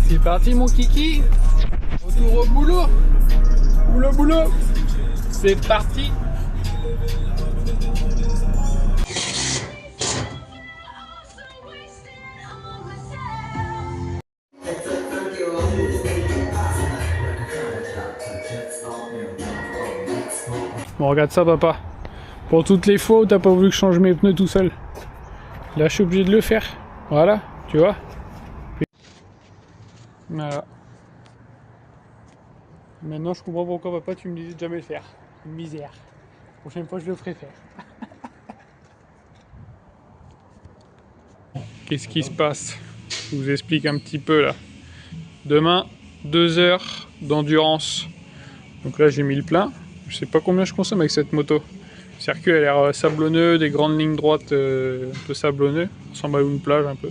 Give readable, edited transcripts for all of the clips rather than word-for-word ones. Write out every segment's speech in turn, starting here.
C'est parti mon kiki. Retour au boulot. Boulot. C'est parti. Bon, regarde ça papa. Pour toutes les fois où t'as pas voulu que je change mes pneus tout seul. Là je suis obligé de le faire. Voilà, tu vois. Voilà. Maintenant je comprends pourquoi papa tu me disais de jamais le faire. Une misère. La prochaine fois je le ferai faire. Qu'est-ce qui se passe? Je vous explique un petit peu là. Demain, 2 heures d'endurance. Donc là j'ai mis le plein. Je sais pas combien je consomme avec cette moto. Le circuit a l'air sablonneux, des grandes lignes droites un peu sablonneux. Ça ressemble à une plage un peu.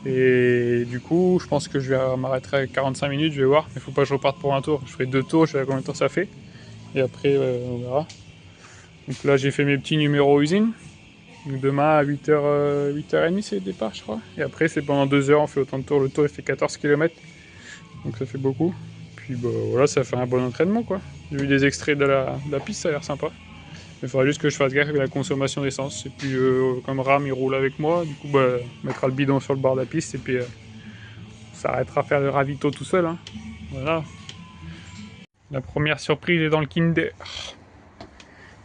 Et du coup, je pense que je vais m'arrêter à 45 minutes, je vais voir. Mais il faut pas que je reparte pour un tour. Je ferai 2 tours, je sais pas combien de temps ça fait. Et après, on verra. Donc là, j'ai fait mes petits numéros usine. Donc demain à 8h30, c'est le départ, je crois. Et après, c'est pendant 2 heures, on fait autant de tours. Le tour, il fait 14 km. Donc ça fait beaucoup. Puis bah, voilà, ça fait un bon entraînement, quoi. J'ai vu des extraits de la piste, ça a l'air sympa. Il faudra juste que je fasse gaffe avec la consommation d'essence. Et puis comme Ram il roule avec moi, du coup bah, on mettra le bidon sur le bord de la piste et puis on s'arrêtera à faire le ravito tout seul. Hein. Voilà. La première surprise est dans le Kinder.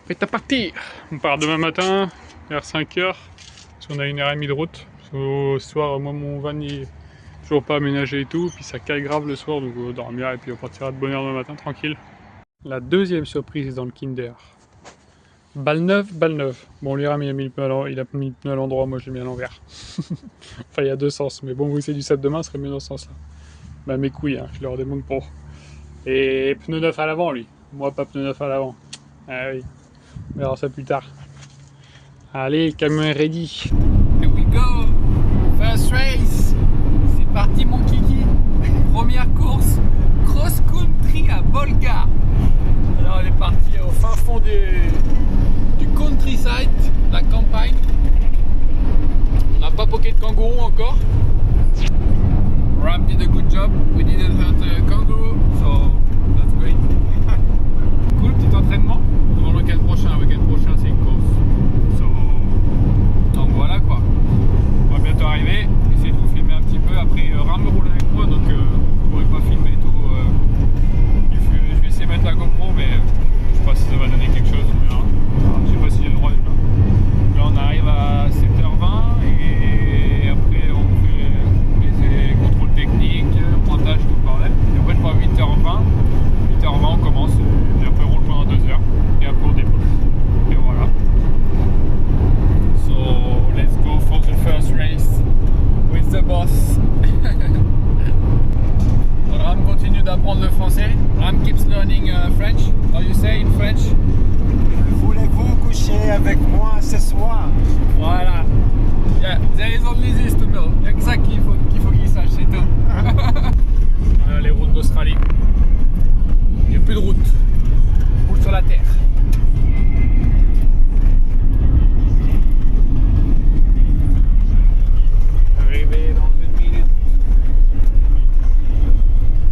Prêt à partir. On part demain matin vers 5h. Parce qu'on a 1h30 de route. Au soir, moi mon van il est toujours pas aménagé et tout. Puis ça caille grave le soir, donc on va dormir et puis on partira de bonne heure demain matin tranquille. La deuxième surprise est dans le Kinder. Balle neuve. Bon, l'Iram il a mis le pneu à l'endroit, moi je l'ai mis à l'envers. Enfin, il y a 2 sens, mais bon, vous c'est du sable de main, ce serait mieux dans ce sens-là. Bah, mes couilles, hein, je leur demande pour. Et pneu neuf à l'avant, lui. Moi, pas pneu neuf à l'avant. Ah oui, on verra ça plus tard. Allez, le camion est ready. Here we go! First race! C'est parti, mon kiki! Première course, cross-country à Bolgar. Alors, on est parti au fin fond du countryside, la campagne. On n'a pas poké de kangourou encore. Ram did a good job. We didn't hurt a kangaroo, so that's great. Cool, petit entraînement. Pour le week-end prochain c'est une course. So, donc voilà quoi. On va bientôt arriver. Essayer de vous filmer un petit peu. Après, Ram roule avec moi, donc je ne pourrai pas filmer tout. Je vais essayer de mettre la GoPro, mais je sais pas si ça va donner quelque chose. On verra. Je sais pas si j'ai le droit déjà. Là on arrive à 7h20 et après on fait les contrôles techniques, pointage, tout le bordel. Et après je crois 8h20 on commence et après on roule pendant 2 heures et après on débouche. Et voilà. So let's go for the first race with the boss. Ram continue d'apprendre le français. Ram keeps learning French. How you say in French? Voulez-vous coucher avec moi ce soir? Voilà. Yeah, there is only this to know. Il n'y a que ça qu'il faut qu'il sache, c'est tout. Voilà les routes d'Australie. Il n'y a plus de route. On roule sur la terre. Arrivé dans 1 minute.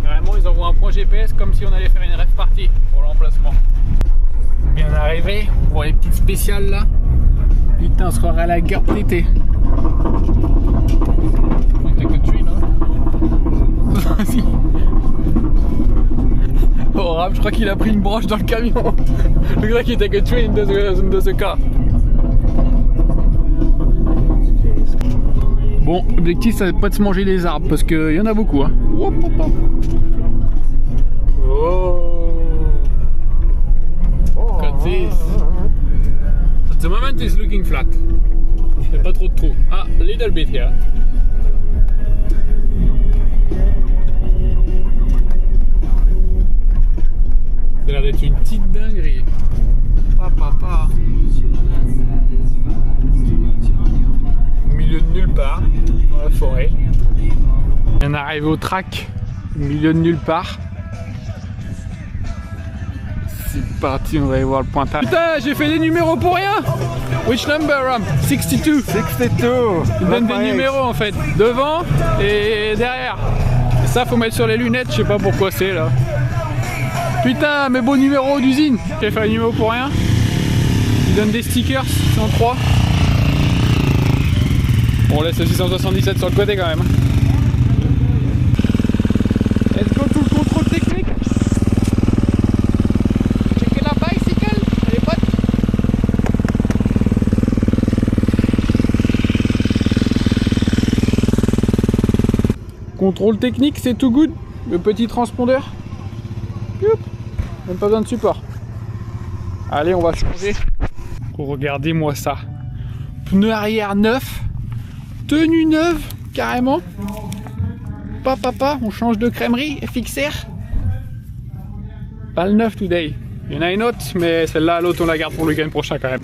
Carrément, ils envoient un point GPS comme si on allait faire une rêve partie pour l'emplacement. Bien arrivé pour les petites spéciales là. Putain, on se croirait à la gare d'été. Oh Ram, je crois qu'il a pris une branche dans le camion. Le gars qui take a train in the car. Bon, l'objectif ça va pas de se manger des arbres parce qu'il y en a beaucoup hein. Oh. Got this. At the moment it's looking flat. Il n'y a pas trop de trous. Ah, a little bit here. Ça a l'air d'être une petite dinguerie. Papa. Au milieu de nulle part, dans la forêt. On est arrivé au track, au milieu de nulle part. C'est parti, on va aller voir le pointage. Putain, j'ai fait des numéros pour rien. Which number, Ram? 62. 62. Il donne des numéros en fait, devant et derrière. Ça, faut mettre sur les lunettes, je sais pas pourquoi c'est là. Putain, mes beaux numéros d'usine. J'ai fait un numéro pour rien. Ils donnent des stickers, 103. On laisse le 677 sur le côté quand même. Let's go tout le contrôle technique. Checker la bicycle, les potes. Contrôle technique, c'est tout good. Le petit transpondeur. Youp. Même pas besoin de support. Allez, on va changer. Regardez-moi ça. Pneu arrière neuf. Tenue neuve, carrément. Papa, on change de crèmerie, FXR. Pas le neuf today. Il y en a une autre, mais celle-là, l'autre, on la garde pour le week-end prochain quand même.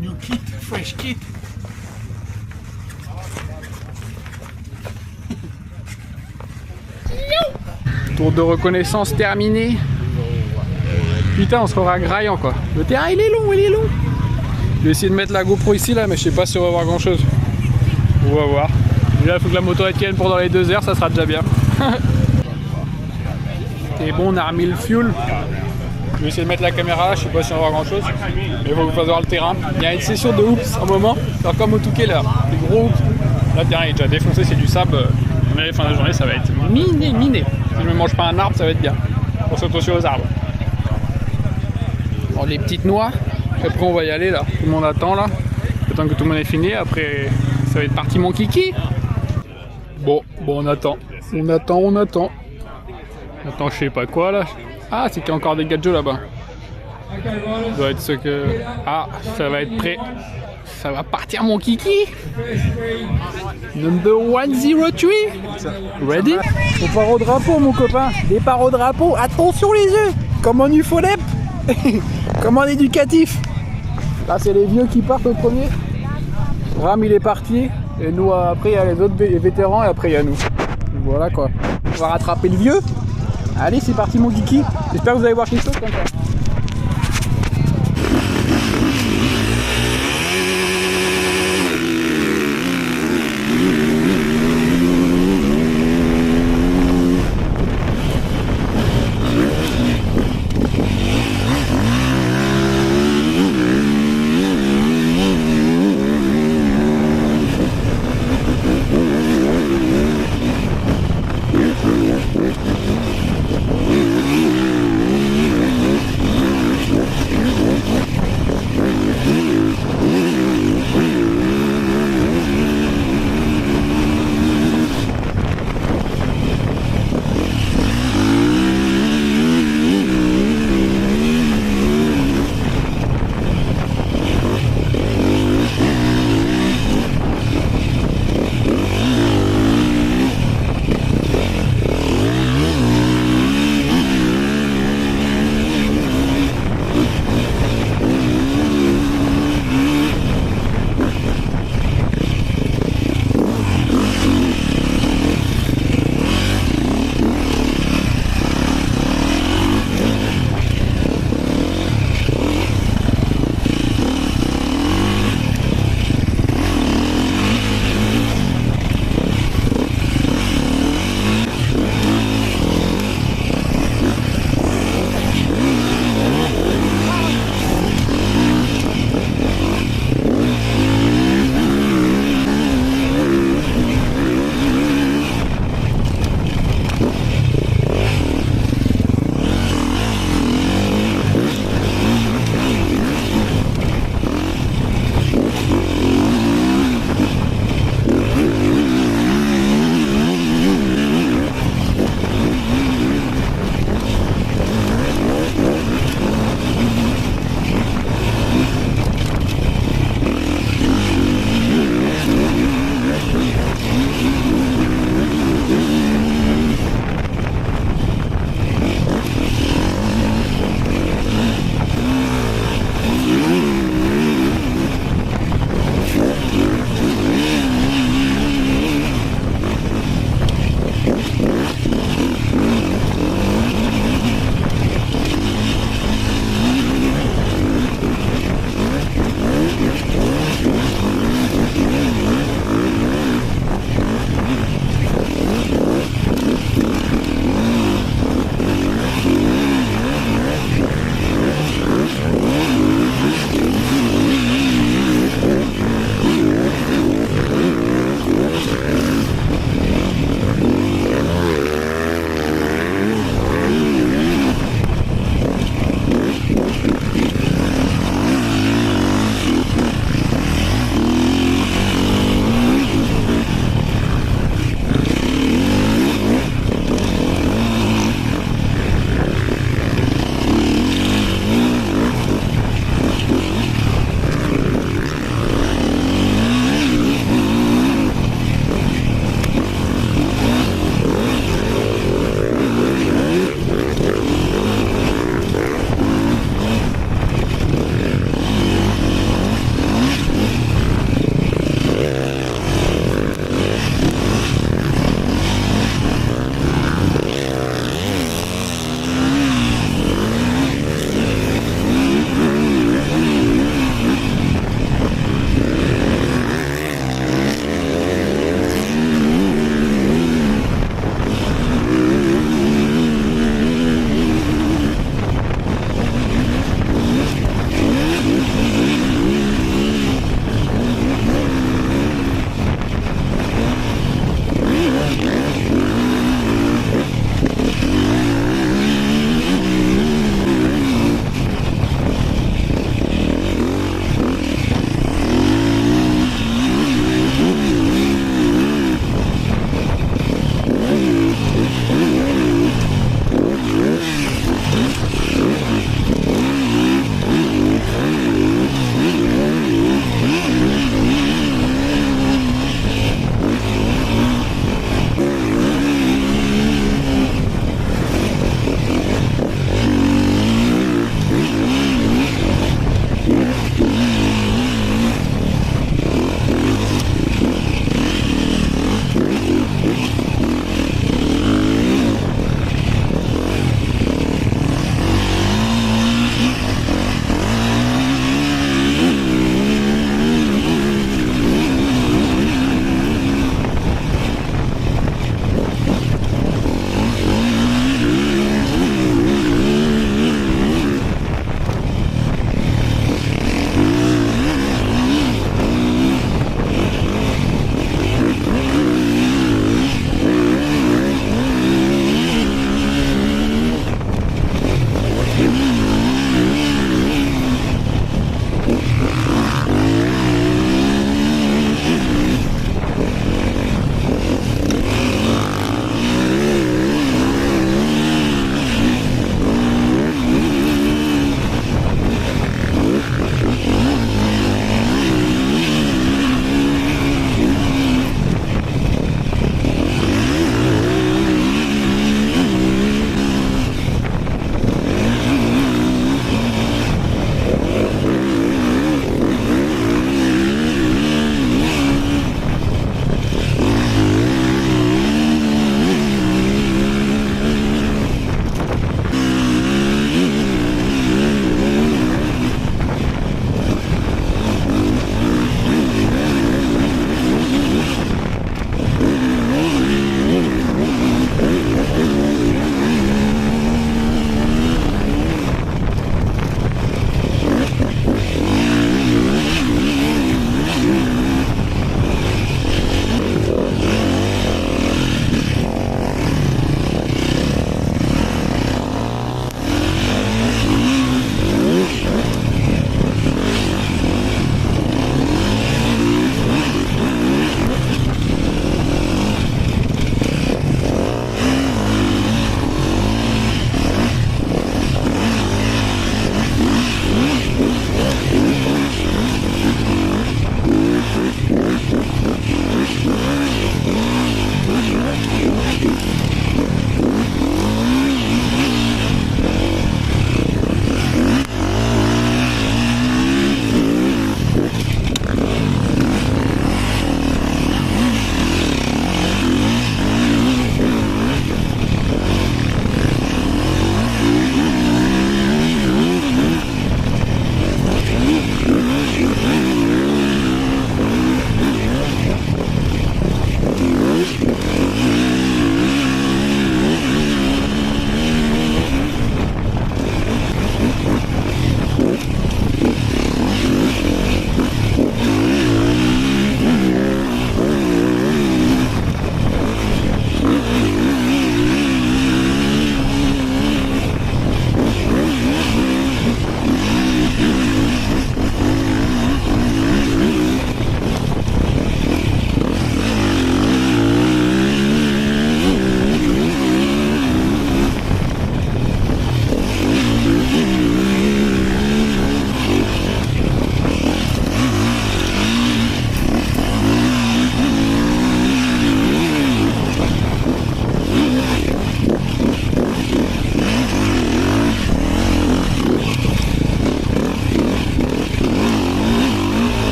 New kit, fresh kit. Tour de reconnaissance terminé. Putain, on se fera graillant quoi. Le terrain il est long, il est long. Je vais essayer de mettre la GoPro ici là, mais je sais pas si on va voir grand chose. On va voir. Déjà il faut que la moto elle tienne pour dans les 2 heures, ça sera déjà bien. Et bon, on a remis le fuel. Je vais essayer de mettre la caméra là, je sais pas si on va voir grand chose. Mais il faut que vous fassiez voir le terrain. Il y a une session de hoops en moment. C'est comme au Touquet là, des gros hoops. Là le terrain est déjà défoncé, c'est du sable. Mais à la fin de la journée ça va être miné. Si je me mange pas un arbre, ça va être bien. On s'attention aux arbres. Bon, les petites noix. Après on va y aller là. Tout le monde attend là. Attends que tout le monde ait fini. Après ça va être parti mon kiki. Bon on attend. On attend je sais pas quoi là. Ah c'est qu'il y a encore des gadgets là-bas. Ça doit être ce que... Ah ça va être prêt. Ça va partir mon kiki. Number 103. Ready? On part au drapeau mon copain. Départ au drapeau. Attention les yeux. Comme en UFOLEP. Comme en éducatif. Là c'est les vieux qui partent au premier. Ram il est parti. Et nous après il y a les autres vétérans et après il y a nous. Donc, voilà quoi. On va rattraper le vieux. Allez c'est parti mon kiki. J'espère que vous allez voir quelque chose comme ça.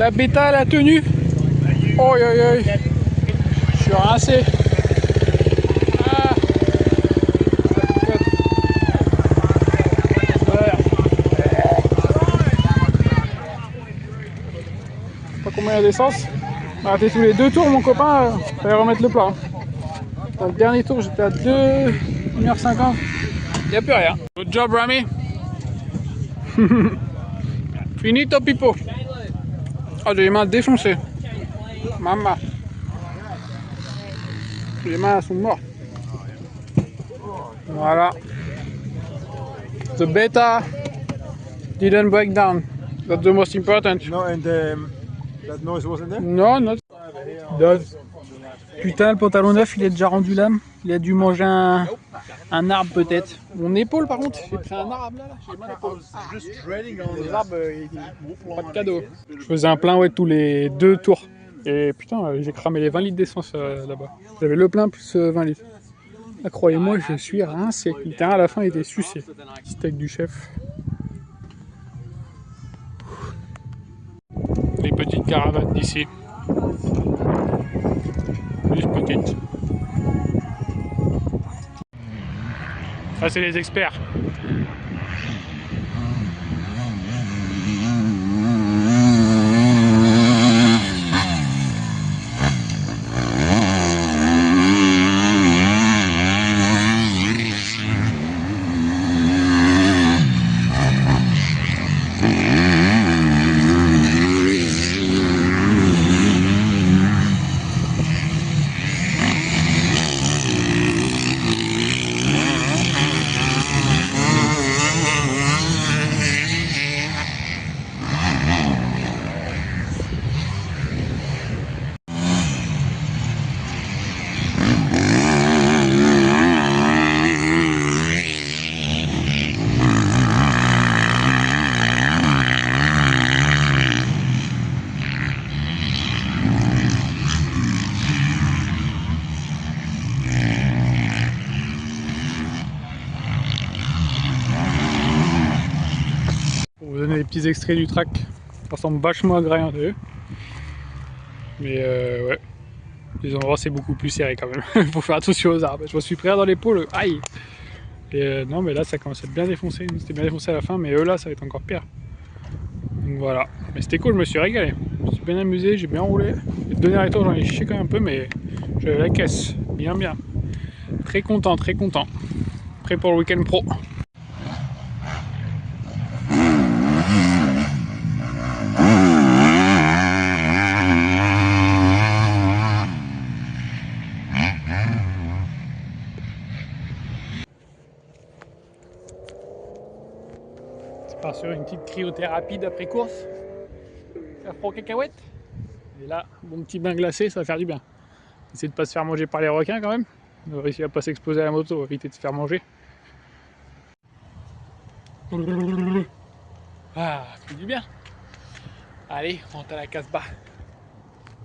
La bêta, la tenue. Oh, je suis rincé. Ah. Pas combien il y a d'essence. On a raté tous les 2 tours, mon copain. Fallait remettre le plat. Dans le dernier tour, j'étais à 1h50. Il n'y a plus rien. Good job, Rami. Finito, Pipo. Oh, j'ai les mains défoncées. Maman. Les mains sont mortes. Voilà. The beta didn't break down. That's the most important. No, and that noise wasn't there? No, not. Does. Putain, le pantalon neuf, il est déjà rendu l'âme. Il a dû manger un arbre peut-être. Mon épaule par contre, j'ai pris un arbre là. J'ai mal à l'épaule. Les arbres, pas de cadeau. Je faisais un plein tous les 2 tours. Et putain, j'ai cramé les 20 litres d'essence là-bas. J'avais le plein plus 20 litres. Ah, croyez-moi, je suis rincé. Le terrain à la fin il était sucé. Steak du chef. Les petites caravanes d'ici. Plus petites. Ça c'est les experts. Pour vous donner des petits extraits du track, ça ressemble vachement à Grain 2. Mais ouais, les endroits c'est beaucoup plus serré quand même. Faut faire attention aux arbres. Je me suis pris dans l'épaule, aïe! Et non, mais là ça commence à être bien défoncé. C'était bien défoncé à la fin, mais eux là ça va être encore pire. Donc voilà. Mais c'était cool, je me suis régalé. Je me suis bien amusé, j'ai bien roulé. Le dernier tour j'en ai chié quand même un peu, mais j'avais la caisse. Bien, bien. Très content, très content. Prêt pour le week-end pro. Part sur une petite cryothérapie d'après course, faire froid aux cacahuètes. Et là, bon petit bain glacé, ça va faire du bien. Essayer de pas se faire manger par les requins quand même. On va réussir à pas s'exposer à la moto, on va éviter de se faire manger. Ah, ça fait du bien. Allez, on rentre à la Casbah.